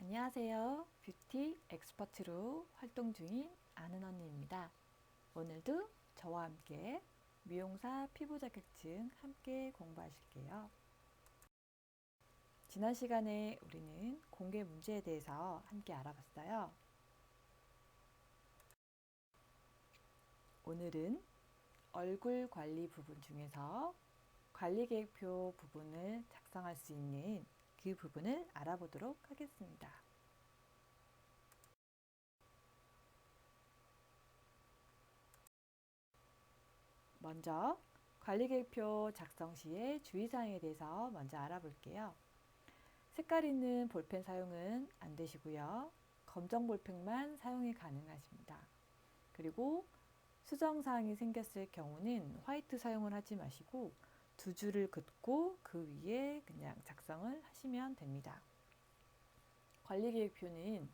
안녕하세요. 뷰티 엑스퍼트로 활동 중인 아는 언니입니다. 오늘도 저와 함께 미용사 피부 자격증 함께 공부하실게요. 지난 시간에 우리는 공개 문제에 대해서 함께 알아봤어요. 오늘은 얼굴 관리 부분 중에서 관리계획표 부분을 작성할 수 있는 그 부분을 알아보도록 하겠습니다. 먼저 관리계획표 작성 시의 주의사항에 대해서 먼저 알아볼게요. 색깔 있는 볼펜 사용은 안 되시고요. 검정 볼펜만 사용이 가능하십니다. 그리고 수정사항이 생겼을 경우는 화이트 사용을 하지 마시고 두 줄을 긋고 그 위에 그냥 작성을 하시면 됩니다. 관리계획표는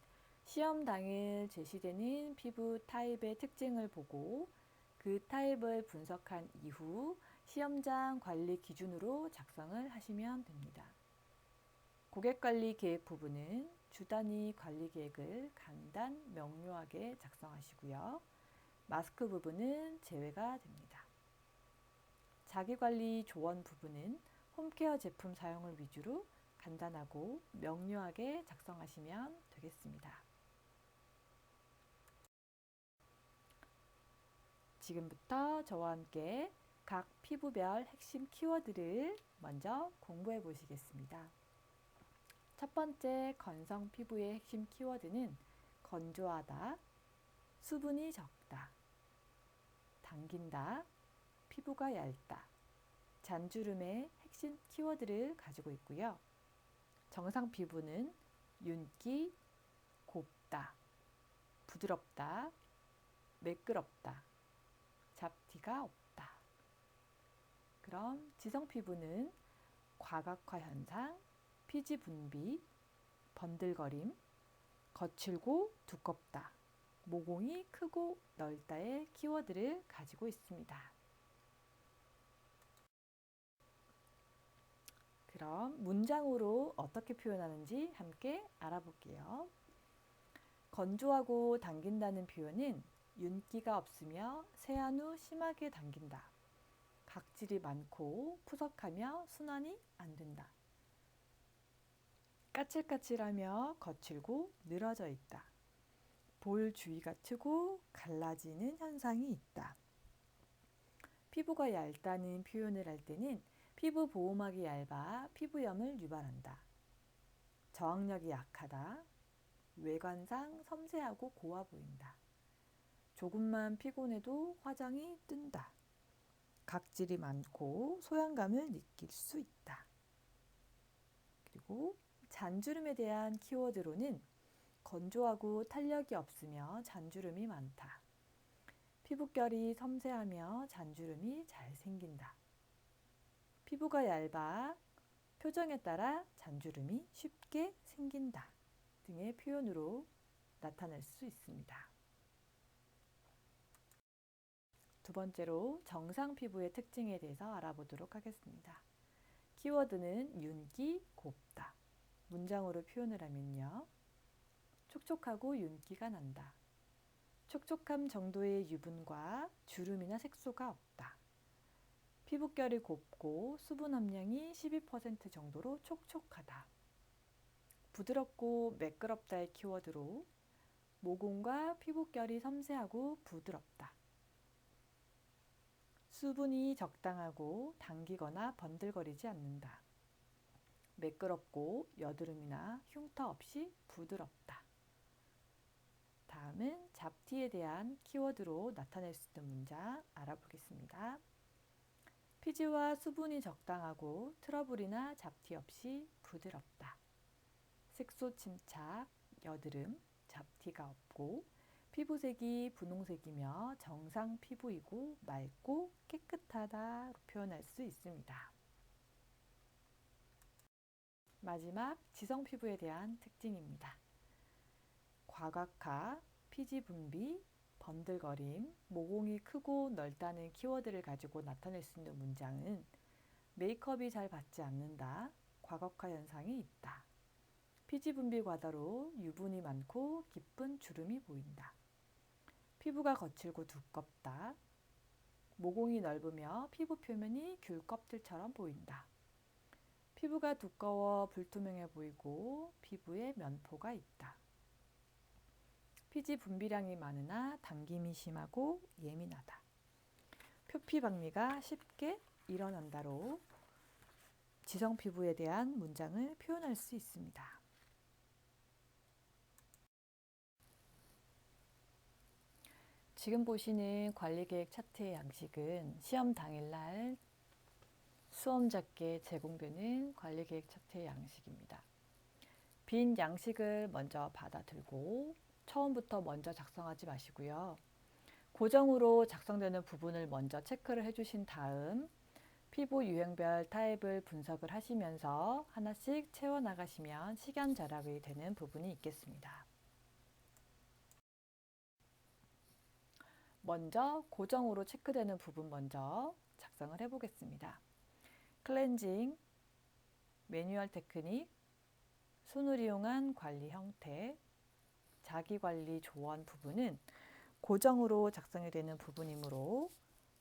시험 당일 제시되는 피부 타입의 특징을 보고 그 타입을 분석한 이후 시험장 관리 기준으로 작성을 하시면 됩니다. 고객관리 계획 부분은 주 단위 관리 계획을 간단 명료하게 작성하시고요. 마스크 부분은 제외가 됩니다. 자기관리 조언 부분은 홈케어 제품 사용을 위주로 간단하고 명료하게 작성하시면 되겠습니다. 지금부터 저와 함께 각 피부별 핵심 키워드를 먼저 공부해 보시겠습니다. 첫 번째 건성 피부의 핵심 키워드는 건조하다, 수분이 적다, 당긴다, 피부가 얇다, 잔주름의 핵심 키워드를 가지고 있고요. 정상 피부는 윤기, 곱다, 부드럽다, 매끄럽다, 잡티가 없다. 그럼 지성 피부는 과각화 현상, 피지 분비, 번들거림, 거칠고 두껍다, 모공이 크고 넓다의 키워드를 가지고 있습니다. 그럼 문장으로 어떻게 표현하는지 함께 알아볼게요. 건조하고 당긴다는 표현은 윤기가 없으며 세안 후 심하게 당긴다. 각질이 많고 푸석하며 순환이 안 된다. 까칠까칠하며 거칠고 늘어져 있다. 볼 주위가 트고 갈라지는 현상이 있다. 피부가 얇다는 표현을 할 때는 피부 보호막이 얇아 피부염을 유발한다. 저항력이 약하다. 외관상 섬세하고 고와 보인다. 조금만 피곤해도 화장이 뜬다. 각질이 많고 소양감을 느낄 수 있다. 그리고 잔주름에 대한 키워드로는 건조하고 탄력이 없으며 잔주름이 많다. 피부결이 섬세하며 잔주름이 잘 생긴다. 피부가 얇아 표정에 따라 잔주름이 쉽게 생긴다 등의 표현으로 나타낼 수 있습니다. 두 번째로 정상 피부의 특징에 대해서 알아보도록 하겠습니다. 키워드는 윤기, 곱다. 문장으로 표현을 하면요. 촉촉하고 윤기가 난다. 촉촉함 정도의 유분과 주름이나 색소가 없다. 피부결이 곱고 수분 함량이 12% 정도로 촉촉하다. 부드럽고 매끄럽다의 키워드로 모공과 피부결이 섬세하고 부드럽다. 수분이 적당하고 당기거나 번들거리지 않는다. 매끄럽고 여드름이나 흉터 없이 부드럽다. 다음은 잡티에 대한 키워드로 나타낼 수 있는 문장 알아보겠습니다. 피지와 수분이 적당하고 트러블이나 잡티 없이 부드럽다. 색소 침착, 여드름, 잡티가 없고 피부색이 분홍색이며 정상 피부이고 맑고 깨끗하다로 표현할 수 있습니다. 마지막 지성 피부에 대한 특징입니다. 과각화, 피지 분비, 번들거림, 모공이 크고 넓다는 키워드를 가지고 나타낼 수 있는 문장은 메이크업이 잘 받지 않는다, 과각화 현상이 있다, 피지 분비 과다로 유분이 많고 깊은 주름이 보인다. 피부가 거칠고 두껍다. 모공이 넓으며 피부 표면이 귤 껍질처럼 보인다. 피부가 두꺼워 불투명해 보이고 피부에 면포가 있다. 피지 분비량이 많으나 당김이 심하고 예민하다. 표피박리가 쉽게 일어난다로 지성 피부에 대한 문장을 표현할 수 있습니다. 지금 보시는 관리계획 차트의 양식은 시험 당일날 수험자께 제공되는 관리계획 차트의 양식입니다. 빈 양식을 먼저 받아들고 처음부터 먼저 작성하지 마시고요. 고정으로 작성되는 부분을 먼저 체크를 해주신 다음 피부 유형별 타입을 분석을 하시면서 하나씩 채워나가시면 시간 절약이 되는 부분이 있겠습니다. 먼저 고정으로 체크되는 부분 먼저 작성을 해보겠습니다. 클렌징, 매뉴얼 테크닉, 손을 이용한 관리 형태, 자기관리 조언 부분은 고정으로 작성이 되는 부분이므로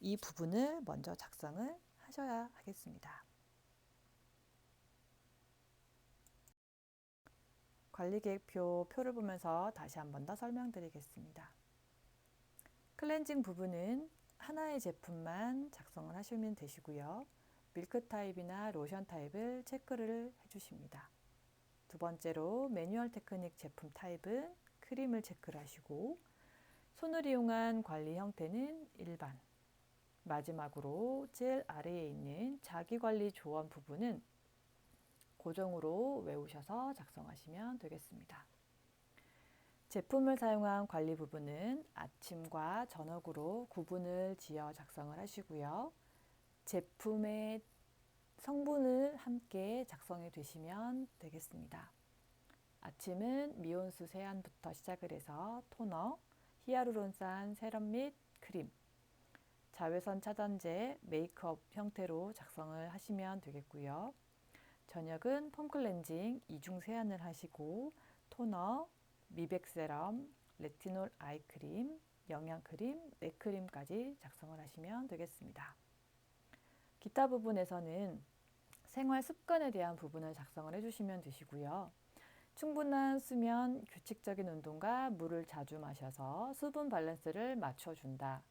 이 부분을 먼저 작성을 하셔야 하겠습니다. 관리계획표 표를 보면서 다시 한 번 더 설명드리겠습니다. 클렌징 부분은 하나의 제품만 작성을 하시면 되시고요. 밀크 타입이나 로션 타입을 체크를 해주십니다. 두 번째로 매뉴얼 테크닉 제품 타입은 크림을 체크를 하시고 손을 이용한 관리 형태는 일반. 마지막으로 제일 아래에 있는 자기관리 조언 부분은 고정으로 외우셔서 작성하시면 되겠습니다. 제품을 사용한 관리 부분은 아침과 저녁으로 구분을 지어 작성을 하시고요. 제품의 성분을 함께 작성해 두시면 되겠습니다. 아침은 미온수 세안부터 시작을 해서 토너, 히아루론산 세럼 및 크림, 자외선 차단제, 메이크업 형태로 작성을 하시면 되겠고요. 저녁은 폼 클렌징, 이중 세안을 하시고 토너, 미백 세럼, 레티놀 아이크림, 영양크림, 넥크림까지 작성을 하시면 되겠습니다. 기타 부분에서는 생활 습관에 대한 부분을 작성을 해주시면 되시고요. 충분한 수면, 규칙적인 운동과 물을 자주 마셔서 수분 밸런스를 맞춰준다.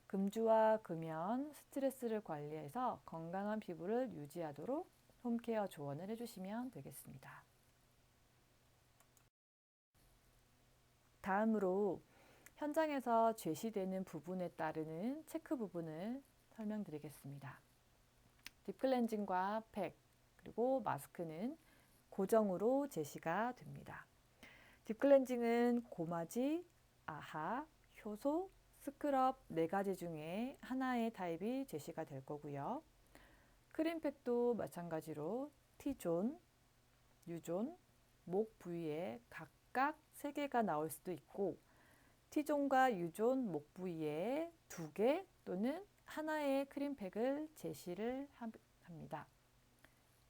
금주와 금연, 스트레스를 관리해서 건강한 피부를 유지하도록 홈케어 조언을 해주시면 되겠습니다. 다음으로 현장에서 제시되는 부분에 따르는 체크 부분을 설명드리겠습니다. 딥클렌징과 팩, 그리고 마스크는 고정으로 제시가 됩니다. 딥클렌징은 고마지, 아하, 효소, 스크럽 4가지 중에 하나의 타입이 제시가 될 거고요. 크림팩도 마찬가지로 T존, U존, 목 부위에 각각 3개가 나올 수도 있고 T존과 U존 목 부위에 2개 또는 하나의 크림팩을 제시를 합니다.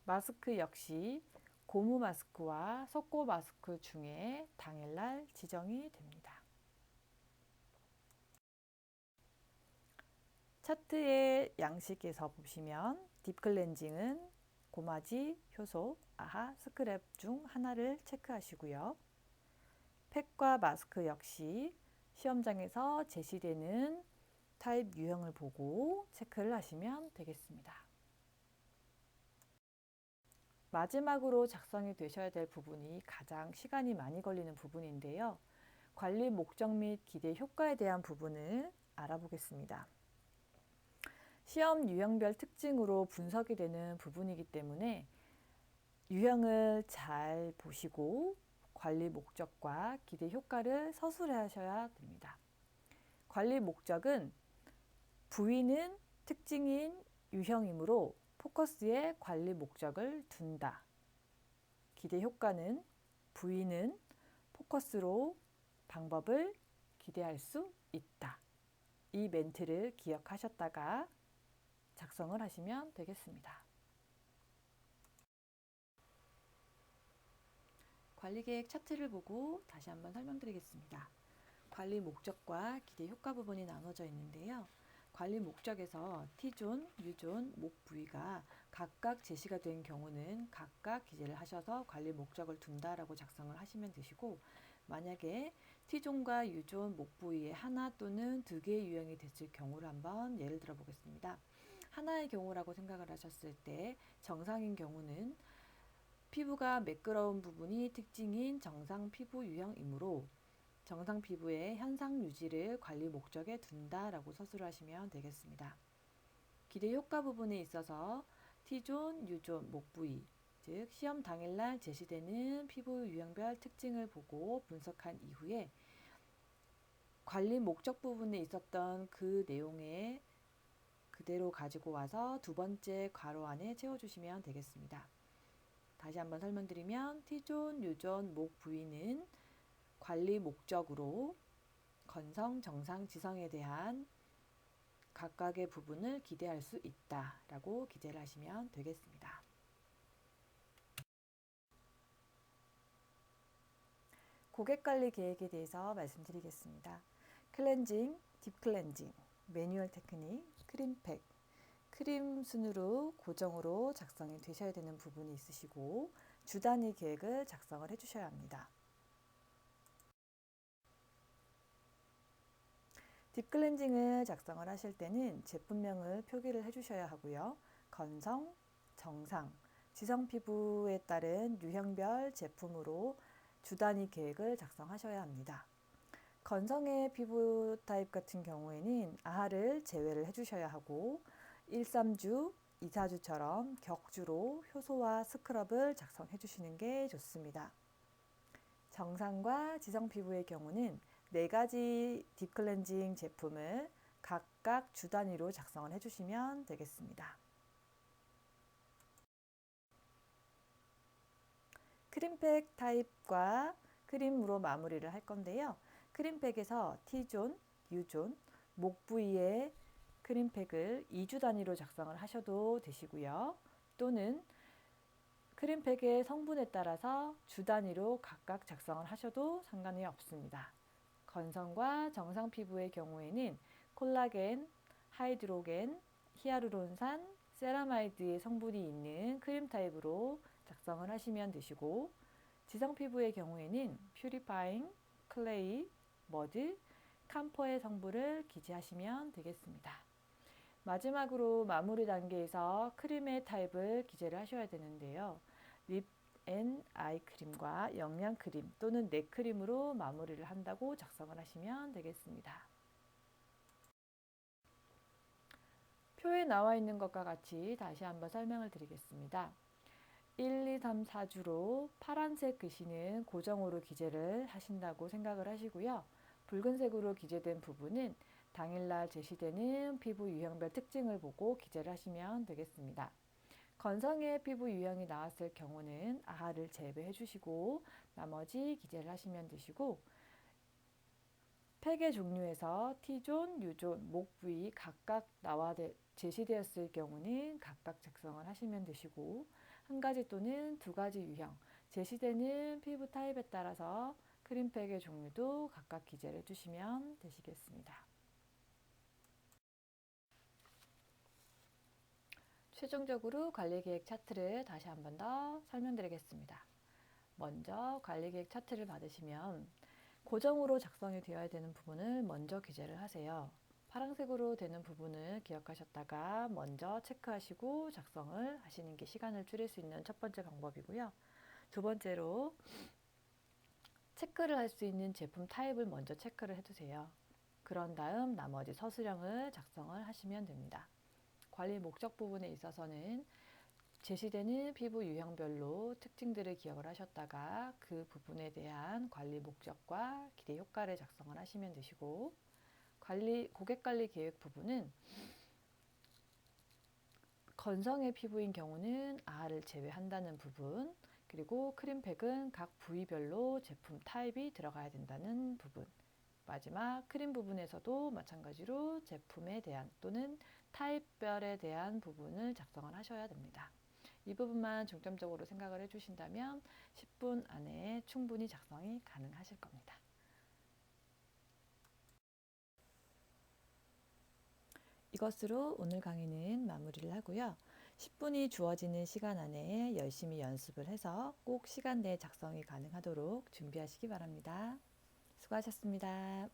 마스크 역시 고무 마스크와 석고 마스크 중에 당일날 지정이 됩니다. 차트의 양식에서 보시면 딥클렌징은 고마지, 효소, 아하, 스크랩 중 하나를 체크하시고요. 팩과 마스크 역시 시험장에서 제시되는 타입 유형을 보고 체크를 하시면 되겠습니다. 마지막으로 작성이 되셔야 될 부분이 가장 시간이 많이 걸리는 부분인데요. 관리 목적 및 기대 효과에 대한 부분을 알아보겠습니다. 시험 유형별 특징으로 분석이 되는 부분이기 때문에 유형을 잘 보시고 관리 목적과 기대 효과를 서술하셔야 됩니다. 관리 목적은 부위는 특징인 유형이므로 포커스에 관리 목적을 둔다. 기대 효과는 부위는 포커스로 방법을 기대할 수 있다. 이 멘트를 기억하셨다가 작성을 하시면 되겠습니다. 관리계획 차트를 보고 다시 한번 설명드리겠습니다. 관리 목적과 기대 효과 부분이 나눠져 있는데요. 관리 목적에서 T존, U존, 목 부위가 각각 제시가 된 경우는 각각 기재를 하셔서 관리 목적을 둔다라고 작성을 하시면 되시고, 만약에 T존과 U존, 목 부위에 하나 또는 두 개의 유형이 됐을 경우를 한번 예를 들어 보겠습니다. 하나의 경우라고 생각을 하셨을 때 정상인 경우는 피부가 매끄러운 부분이 특징인 정상 피부 유형이므로 정상 피부의 현상 유지를 관리 목적에 둔다라고 서술을 하시면 되겠습니다. 기대 효과 부분에 있어서 T존, U존, 목 부위, 즉 시험 당일날 제시되는 피부 유형별 특징을 보고 분석한 이후에 관리 목적 부분에 있었던 그 내용에 그대로 가지고 와서 두 번째 괄호 안에 채워주시면 되겠습니다. 다시 한번 설명드리면 T존, U존, 목 부위는 관리 목적으로 건성, 정상, 지성에 대한 각각의 부분을 기대할 수 있다라고 기재를 하시면 되겠습니다. 고객관리 계획에 대해서 말씀드리겠습니다. 클렌징, 딥클렌징, 매뉴얼 테크닉, 크림팩, 크림 순으로 고정으로 작성이 되셔야 되는 부분이 있으시고 주 단위 계획을 작성을 해주셔야 합니다. 딥클렌징을 작성을 하실 때는 제품명을 표기를 해주셔야 하고요. 건성, 정상, 지성 피부에 따른 유형별 제품으로 주 단위 계획을 작성하셔야 합니다. 건성의 피부 타입 같은 경우에는 아하를 제외를 해주셔야 하고 1, 3주, 2, 4주처럼 격주로 효소와 스크럽을 작성해 주시는 게 좋습니다. 정상과 지성 피부의 경우는 4가지 딥클렌징 제품을 각각 주 단위로 작성을 해주시면 되겠습니다. 크림팩 타입과 크림으로 마무리를 할 건데요. 크림팩에서 T존, U존, 목 부위의 크림팩을 2주 단위로 작성을 하셔도 되시고요. 또는 크림팩의 성분에 따라서 주 단위로 각각 작성을 하셔도 상관이 없습니다. 건성과 정상 피부의 경우에는 콜라겐, 하이드로겐, 히아루론산, 세라마이드의 성분이 있는 크림 타입으로 작성을 하시면 되시고, 지성 피부의 경우에는 퓨리파잉, 클레이, 머드, 캄퍼의 성분을 기재하시면 되겠습니다. 마지막으로 마무리 단계에서 크림의 타입을 기재를 하셔야 되는데요. 립 앤 아이 크림과 영양 크림 또는 넥 크림으로 마무리를 한다고 작성을 하시면 되겠습니다. 표에 나와 있는 것과 같이 다시 한번 설명을 드리겠습니다. 1, 2, 3, 4주로 파란색 글씨는 고정으로 기재를 하신다고 생각을 하시고요. 붉은색으로 기재된 부분은 당일날 제시되는 피부 유형별 특징을 보고 기재를 하시면 되겠습니다. 건성의 피부 유형이 나왔을 경우는 아하를 제외해 주시고 나머지 기재를 하시면 되시고, 팩의 종류에서 T존, U존, 목 부위 각각 제시되었을 경우는 각각 작성을 하시면 되시고, 한 가지 또는 두 가지 유형, 제시되는 피부 타입에 따라서 크림팩의 종류도 각각 기재를 해주시면 되시겠습니다. 최종적으로 관리계획 차트를 다시 한 번 더 설명드리겠습니다. 먼저 관리계획 차트를 받으시면 고정으로 작성이 되어야 되는 부분을 먼저 기재를 하세요. 파란색으로 되는 부분을 기억하셨다가 먼저 체크하시고 작성을 하시는 게 시간을 줄일 수 있는 첫 번째 방법이고요. 두 번째로 체크를 할 수 있는 제품 타입을 먼저 체크를 해두세요. 그런 다음 나머지 서술형을 작성을 하시면 됩니다. 관리 목적 부분에 있어서는 제시되는 피부 유형별로 특징들을 기억을 하셨다가 그 부분에 대한 관리 목적과 기대 효과를 작성을 하시면 되시고, 고객관리 계획 부분은 건성의 피부인 경우는 아하를 제외한다는 부분, 그리고 크림팩은 각 부위별로 제품 타입이 들어가야 된다는 부분, 마지막 크림 부분에서도 마찬가지로 제품에 대한 또는 타입별에 대한 부분을 작성을 하셔야 됩니다. 이 부분만 중점적으로 생각을 해주신다면 10분 안에 충분히 작성이 가능하실 겁니다. 이것으로 오늘 강의는 마무리를 하고요. 10분이 주어지는 시간 안에 열심히 연습을 해서 꼭 시간 내에 작성이 가능하도록 준비하시기 바랍니다. 수고하셨습니다.